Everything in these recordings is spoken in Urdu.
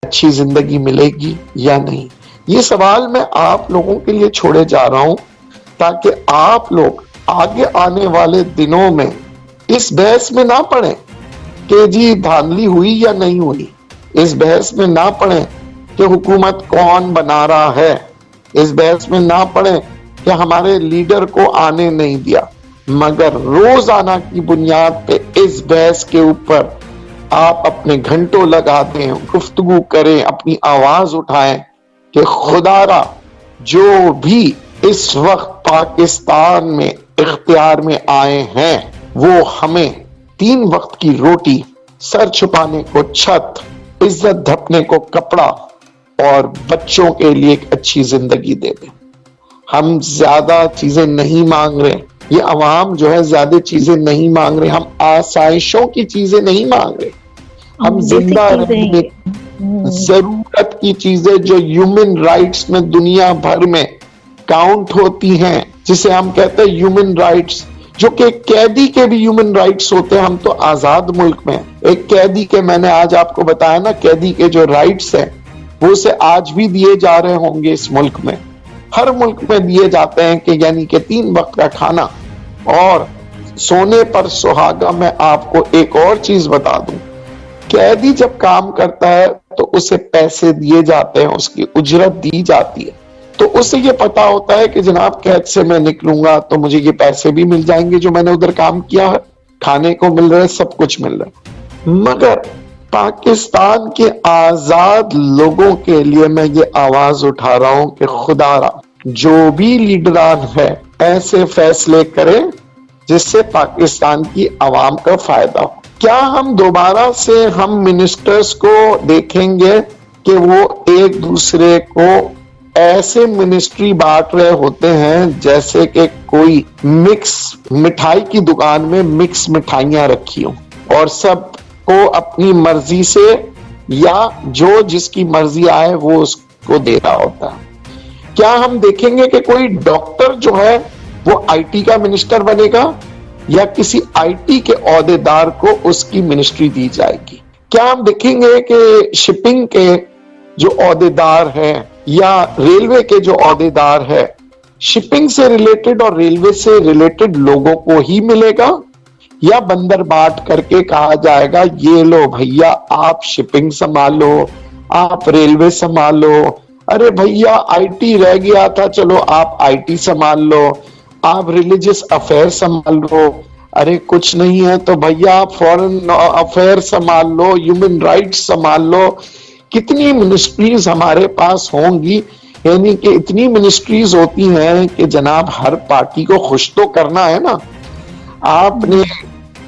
اچھی زندگی ملے گی یا نہیں؟ یہ سوال میں آپ لوگوں کے لیے چھوڑے جا رہا ہوں تاکہ آپ لوگ آگے آنے والے دنوں میں اس بحث میں نہ پڑیں کہ جی دھاندلی ہوئی یا نہیں ہوئی، اس بحث میں نہ پڑیں کہ حکومت کون بنا رہا ہے، اس بحث میں نہ پڑیں کہ ہمارے لیڈر کو آنے نہیں دیا، مگر روزانہ کی بنیاد پہ اس بحث کے اوپر آپ اپنے گھنٹوں لگا دیں، گفتگو کریں، اپنی آواز اٹھائیں کہ خدا را جو بھی اس وقت پاکستان میں اختیار میں آئے ہیں وہ ہمیں 3 وقت کی روٹی، سر چھپانے کو چھت، عزت ڈھکنے کو کپڑا اور بچوں کے لیے ایک اچھی زندگی دے دیں۔ ہم زیادہ چیزیں نہیں مانگ رہے، یہ عوام جو ہے زیادہ چیزیں نہیں مانگ رہے، ہم آسائشوں کی چیزیں نہیں مانگ رہے، ہم زندہ رہنے ضرورت کی چیزیں جو ہیومن رائٹس میں دنیا بھر میں کاؤنٹ ہوتی ہیں، جسے ہم کہتے ہیں ہیومن رائٹس، جو کہ قیدی کے بھی ہیومن رائٹس ہوتے ہیں۔ ہم تو آزاد ملک میں، ایک قیدی کے، میں نے آج آپ کو بتایا نا، قیدی کے جو رائٹس ہیں وہ اسے آج بھی دیے جا رہے ہوں گے اس ملک میں، ہر ملک میں دیے جاتے ہیں، کہ یعنی کہ 3 وقت کا کھانا اور سونے پر سہاگا۔ میں آپ کو ایک اور چیز بتا دوں، قیدی جب کام کرتا ہے تو اسے پیسے دیے جاتے ہیں، اس کی اجرت دی جاتی ہے، تو اسے یہ پتا ہوتا ہے کہ جناب قید سے میں نکلوں گا تو مجھے یہ پیسے بھی مل جائیں گے جو میں نے ادھر کام کیا ہے، کھانے کو مل رہا ہے، سب کچھ مل رہا ہے۔ مگر پاکستان کے آزاد لوگوں کے لیے میں یہ آواز اٹھا رہا ہوں کہ خدا را جو بھی لیڈران ہے ایسے فیصلے کریں جس سے پاکستان کی عوام کا فائدہ ہو۔ کیا ہم دوبارہ سے ہم منسٹرز کو دیکھیں گے کہ وہ ایک دوسرے کو ایسے منسٹری بانٹ رہے ہوتے ہیں جیسے کہ کوئی مکس مٹھائی کی دکان میں مکس مٹھائیاں رکھی ہوں اور سب کو اپنی مرضی سے یا جو جس کی مرضی آئے وہ اس کو دے رہا ہوتا ہے؟ کیا ہم دیکھیں گے کہ کوئی ڈاکٹر جو ہے وہ آئی ٹی کا منسٹر بنے گا یا کسی آئی ٹی کے عہدے دار کو اس کی منسٹری دی جائے گی؟ کیا ہم دیکھیں گے کہ شپنگ کے جو عہدے دار ہیں یا ریلوے کے جو عہدے دار ہے، شپنگ سے ریلیٹڈ اور ریلوے سے ریلیٹڈ لوگوں کو ہی ملے گا، یا بندر بانٹ کر کے کہا جائے گا یہ لو بھیا آپ شپنگ سنبھالو، آپ ریلوے سنبھالو، ارے بھیا آئی ٹی رہ گیا تھا چلو آپ آئی ٹی سنبھال لو، آپ ریلیجس افیئر سنبھال لو، ارے کچھ نہیں ہے تو بھیا آپ فورن افیئر سنبھال لو، ہیومن رائٹس سنبھال لو۔ کتنی منسٹریز ہمارے پاس ہوں گی، یعنی کہ اتنی منسٹریز ہوتی ہیں کہ جناب ہر پارٹی کو خوش تو کرنا ہے نا۔ آپ نے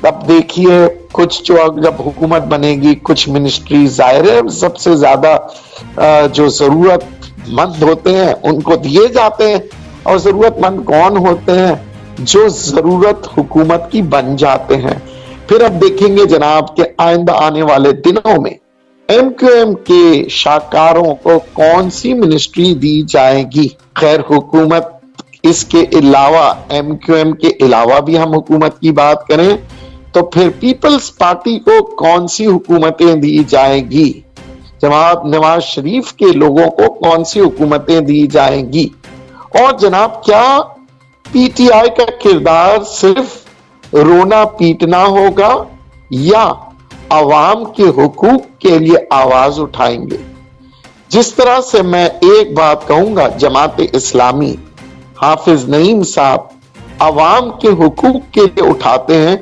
اب دیکھیے کچھ جو جب حکومت بنے گی کچھ منسٹریز ظاہر ہے سب سے زیادہ جو ضرورت مند ہوتے ہیں ان کو دیے جاتے ہیں، اور ضرورت مند کون ہوتے ہیں؟ جو ضرورت حکومت کی بن جاتے ہیں۔ پھر اب دیکھیں گے جناب کہ آئندہ آنے والے دنوں میں ایم کیو ایم کے شاہکاروں کو کون سی منسٹری دی جائے گی۔ خیر حکومت اس کے علاوہ، ایم کیو ایم کے علاوہ بھی ہم حکومت کی بات کریں تو پھر پیپلز پارٹی کو کون سی حکومتیں دی جائیں گی، جناب نواز شریف کے لوگوں کو کون سی حکومتیں دی جائیں گی، اور جناب کیا پی ٹی آئی کا کردار صرف رونا پیٹنا ہوگا یا عوام کے حقوق کے لیے آواز اٹھائیں گے؟ جس طرح سے میں ایک بات کہوں گا، جماعت اسلامی، حافظ نعیم صاحب عوام کے حقوق کے لیے اٹھاتے ہیں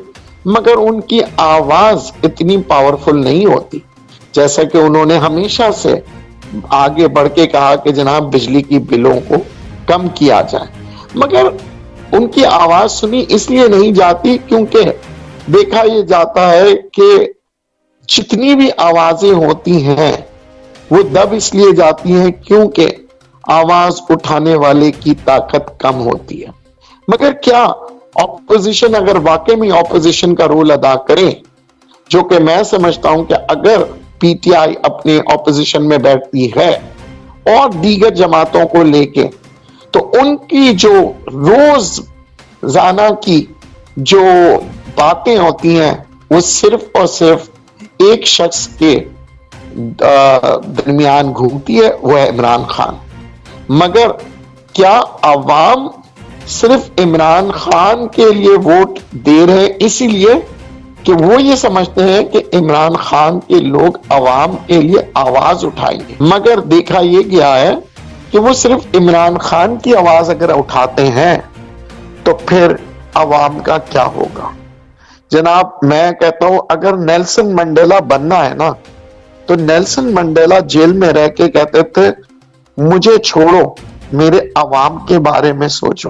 مگر ان کی آواز اتنی پاورفل نہیں ہوتی، جیسا کہ انہوں نے ہمیشہ سے آگے بڑھ کے کہا کہ جناب بجلی کی بلوں کو کم کیا جائے، مگر ان کی آواز سنی اس لیے نہیں جاتی کیونکہ دیکھا یہ جاتا ہے کہ جتنی بھی آوازیں ہوتی ہیں وہ دب اس لیے جاتی ہیں کیونکہ آواز اٹھانے والے کی طاقت کم ہوتی ہے۔ مگر کیا اپوزیشن اگر واقع میں اپوزیشن کا رول ادا کرے، جو کہ میں سمجھتا ہوں کہ اگر پی ٹی آئی اپنے اپوزیشن میں بیٹھتی ہے اور دیگر جماعتوں کو لے کے، تو ان کی جو روزانہ کی جو باتیں ہوتی ہیں وہ صرف اور صرف ایک شخص کے درمیان گھومتی ہے وہ ہے عمران خان. مگر کیا عوام صرف عمران خان کے لیے ووٹ دے رہے اسی لیے کہ وہ یہ سمجھتے ہیں کہ عمران خان کے لوگ عوام کے لیے آواز اٹھائیں گے؟ مگر دیکھا یہ گیا ہے کہ وہ صرف عمران خان کی آواز اگر اٹھاتے ہیں تو پھر عوام کا کیا ہوگا؟ جناب میں کہتا ہوں اگر نیلسن منڈیلا بننا ہے نا تو نیلسن منڈیلا جیل میں رہ کے کہتے تھے مجھے چھوڑو، میرے عوام کے بارے میں سوچو.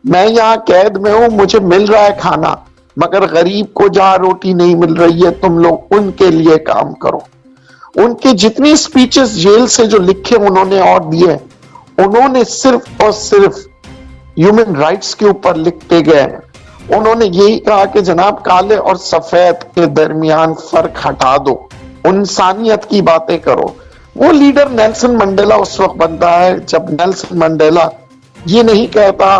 میں یہاں قید میں ہوں، مجھے مل رہا ہے کھانا، مگر غریب کو جہاں روٹی نہیں مل رہی ہے تم لوگ ان کے لیے کام کرو. ان کی جتنی سپیچز جیل سے جو لکھے انہوں نے اور دیے، انہوں نے صرف اور صرف ہیومن رائٹس کے اوپر لکھتے گئے. انہوں نے یہی کہا کہ جناب کالے اور سفید کے درمیان فرق ہٹا دو، انسانیت کی باتیں کرو. وہ لیڈر نیلسن منڈیلا اس وقت بنتا ہے جب نیلسن منڈیلا یہ نہیں کہتا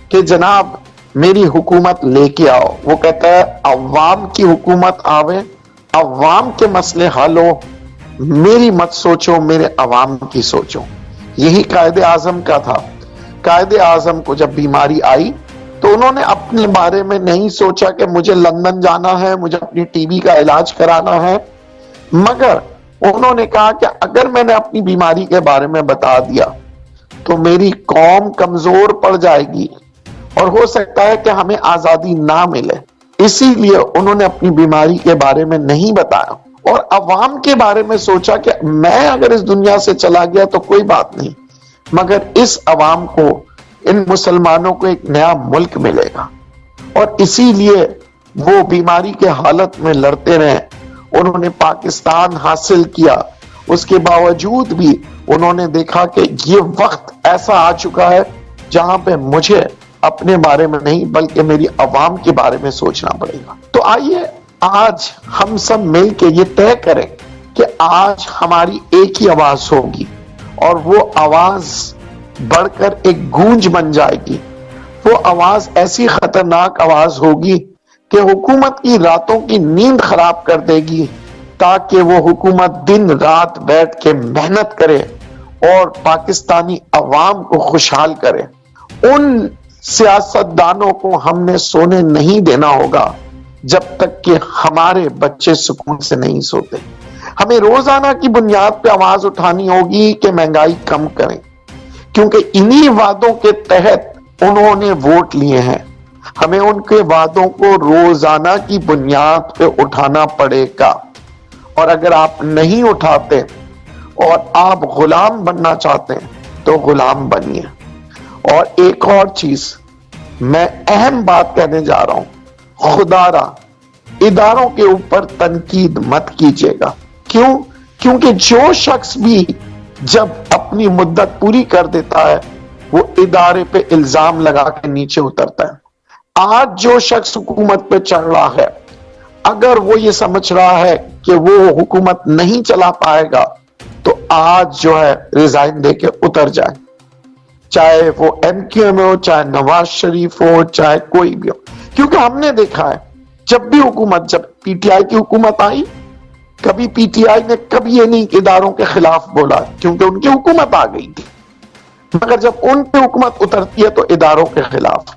کہ جناب میری حکومت لے کے آؤ، وہ کہتا ہے عوام کی حکومت آوے، عوام کے مسئلے حل ہو، میری مت سوچو، میرے عوام کی سوچو. یہی قائد اعظم کا تھا. قائد اعظم کو جب بیماری آئی تو انہوں نے اپنے بارے میں نہیں سوچا کہ مجھے لندن جانا ہے، مجھے اپنی ٹی بی کا علاج کرانا ہے، مگر انہوں نے کہا کہ اگر میں نے اپنی بیماری کے بارے میں بتا دیا تو میری قوم کمزور پڑ جائے گی اور ہو سکتا ہے کہ ہمیں آزادی نہ ملے. اسی لیے انہوں نے اپنی بیماری کے بارے میں نہیں بتایا اور عوام کے بارے میں سوچا کہ میں اگر اس دنیا سے چلا گیا تو کوئی بات نہیں، مگر اس عوام کو، ان مسلمانوں کو ایک نیا ملک ملے گا. اور اسی لیے وہ بیماری کے حالت میں لڑتے رہے. انہوں نے پاکستان حاصل کیا، اس کے باوجود بھی انہوں نے دیکھا کہ یہ وقت ایسا آ چکا ہے جہاں پہ مجھے اپنے بارے میں نہیں بلکہ میری عوام کے بارے میں سوچنا پڑے گا. تو آئیے آج ہم سب مل کے یہ طے کریں کہ آج ہماری ایک ہی آواز ہوگی اور وہ آواز بڑھ کر ایک گونج بن جائے گی. وہ آواز ایسی خطرناک آواز ہوگی کہ حکومت کی راتوں کی نیند خراب کر دے گی، تاکہ وہ حکومت دن رات بیٹھ کے محنت کرے اور پاکستانی عوام کو خوشحال کرے. ان سیاستدانوں کو ہم نے سونے نہیں دینا ہوگا جب تک کہ ہمارے بچے سکون سے نہیں سوتے. ہمیں روزانہ کی بنیاد پہ آواز اٹھانی ہوگی کہ مہنگائی کم کریں، کیونکہ انہی وعدوں کے تحت انہوں نے ووٹ لیے ہیں. ہمیں ان کے وعدوں کو روزانہ کی بنیاد پہ اٹھانا پڑے گا. اور اگر آپ نہیں اٹھاتے اور آپ غلام بننا چاہتے ہیں تو غلام بنیے. اور ایک اور چیز میں اہم بات کہنے جا رہا ہوں، خدا را اداروں کے اوپر تنقید مت کیجیے گا. کیوں؟ کیونکہ جو شخص بھی جب اپنی مدت پوری کر دیتا ہے وہ ادارے پہ الزام لگا کے نیچے اترتا ہے. آج جو شخص حکومت پہ چڑھ رہا ہے اگر وہ یہ سمجھ رہا ہے کہ وہ حکومت نہیں چلا پائے گا تو آج جو ہے ریزائن دے کے اتر جائے، چاہے وہ ایم کیو ایم ہو، چاہے نواز شریف ہو، چاہے کوئی بھی ہو. کیونکہ ہم نے دیکھا ہے جب بھی حکومت، جب پی ٹی آئی کی حکومت آئی، کبھی پی ٹی آئی نے کبھی یہ نہیں اداروں کے خلاف بولا کیونکہ ان کی حکومت آ گئی تھی، مگر جب ان پہ حکومت اترتی ہے تو اداروں کے خلاف.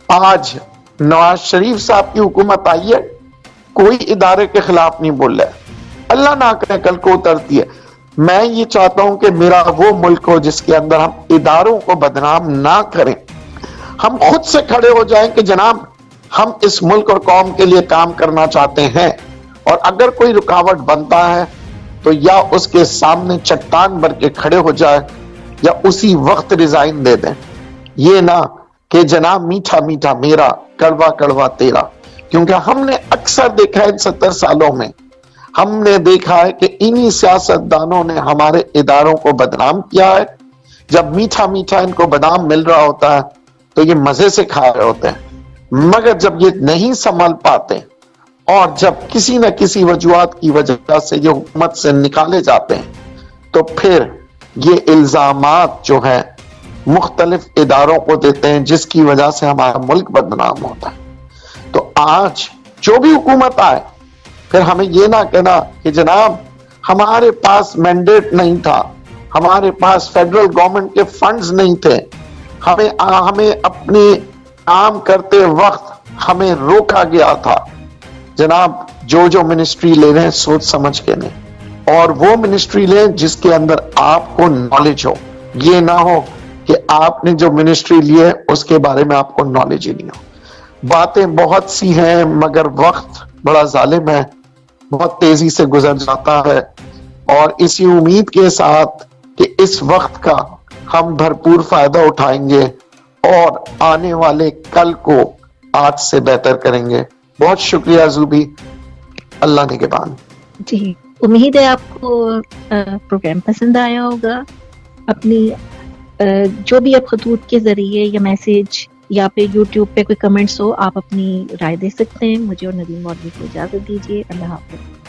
آج نواز شریف صاحب کی حکومت آئی ہے، کوئی ادارے کے خلاف نہیں بول رہا ہے. اللہ نہ کرے کل کو اترتی ہے. میں یہ چاہتا ہوں کہ میرا وہ ملک ہو جس کے اندر ہم اداروں کو بدنام نہ کریں. ہم خود سے کھڑے ہو جائیں کہ جناب ہم اس ملک اور قوم کے لیے کام کرنا چاہتے ہیں، اور اگر کوئی رکاوٹ بنتا ہے تو یا اس کے سامنے چٹان بن کے کھڑے ہو جائے یا اسی وقت ریزائن دے دیں. یہ نہ کہ جناب میٹھا میٹھا میرا، کڑوا کڑوا تیرا. کیونکہ ہم نے اکثر دیکھا ہے ان 70 سالوں میں، ہم نے دیکھا ہے کہ انہی سیاستدانوں نے ہمارے اداروں کو بدنام کیا ہے. جب میٹھا میٹھا ان کو بادام مل رہا ہوتا ہے تو یہ مزے سے کھا رہے ہوتے ہیں، مگر جب یہ نہیں سنبھل پاتے اور جب کسی نہ کسی وجوہات کی وجہ سے یہ حکومت سے نکالے جاتے ہیں تو پھر یہ الزامات جو ہیں مختلف اداروں کو دیتے ہیں، جس کی وجہ سے ہمارا ملک بدنام ہوتا ہے. تو آج جو بھی حکومت آئے پھر ہمیں یہ نہ کہنا کہ جناب ہمارے پاس مینڈیٹ نہیں تھا, ہمارے پاس فیڈرل گورنمنٹ کے فنڈز نہیں تھے, ہمیں اپنی کام کرتے وقت ہمیں روکا گیا تھا. جناب جو منسٹری لے رہے ہیں سوچ سمجھ کے لیں, اور وہ منسٹری لیں جس کے اندر آپ کو نالج ہو. یہ نہ ہو کہ آپ نے جو منسٹری لی ہے اس کے بارے میں آپ کو نالج ہی نہیں ہو. باتیں بہت سی ہیں مگر وقت بڑا ظالم ہے, بہت تیزی سے گزر جاتا ہے, اور اسی امید کے ساتھ کہ اس وقت کا ہم بھرپور فائدہ اٹھائیں گے اور آنے والے کل کو آج سے بہتر کریں گے. بہت شکریہ زوبی, اللہ نگہبان. جی, امید ہے آپ کو پروگرام پسند آیا ہوگا. اپنی جو بھی آپ خطوط کے ذریعے یا میسج یا پھر یوٹیوب پہ کوئی کمنٹس ہو, آپ اپنی رائے دے سکتے ہیں. مجھے اور ندیم مولوی کو اجازت دیجیے. اللہ حافظ.